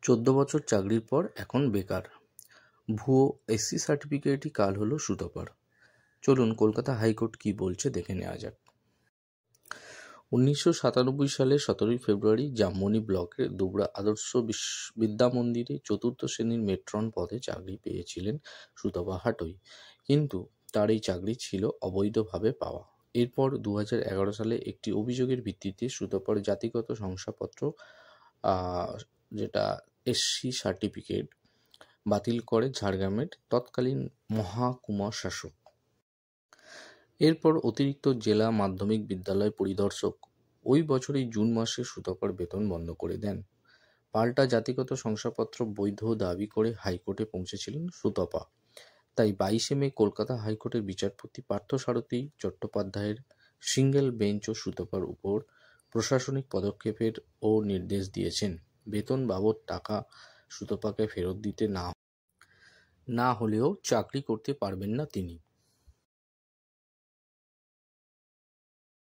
14 বছর চাকরির পর এখন বেকার। ভুয়ো এসসি সার্টিফিকেটই কাল হলো সুতপার। চলুন কলকাতা হাইকোর্ট কি বলছে দেখে নেওয়া যাক। 1997 সালে 17 ফেব্রুয়ারি জামমনি ব্লকের দুবরা আদর্শ বিদ্যা মন্দিরে চতুর্থ শ্রেণীর মেট্রন পদে চাকরি পেয়েছিলেন সুতপা হাটই, কিন্তু তার এই চাকরি ছিল অবৈধভাবে পাওয়া। এরপর 2011 সালে একটি অভিযোগের ভিত্তিতে সুতপার জাতিগত শংসাপত্র যেটা এসসি সার্টিফিকেট বাতিল করে ঝাড়গ্রামের তৎকালীন মহকুমা শাসক। এরপর অতিরিক্ত জেলা মাধ্যমিক বিদ্যালয় পরিদর্শক ওই বছরই জুন মাসে সুতপার বেতন বন্ধ করে দেন। পাল্টা জাতিগত শংসাপত্র বৈধ দাবি করে হাইকোর্টে পৌঁছেছিলেন সুতপা। তাই 22 মে কলকাতা হাইকোর্টের বিচারপতি পার্থসারথী চট্টোপাধ্যায়ের সিঙ্গেল বেঞ্চ ও সুতপার উপর প্রশাসনিক পদক্ষেপের নির্দেশ দিয়েছেন। বেতন বাবদ টাকা সুতপাকে ফেরত দিতে না হলেও চাকরি করতে পারবেন না তিনি।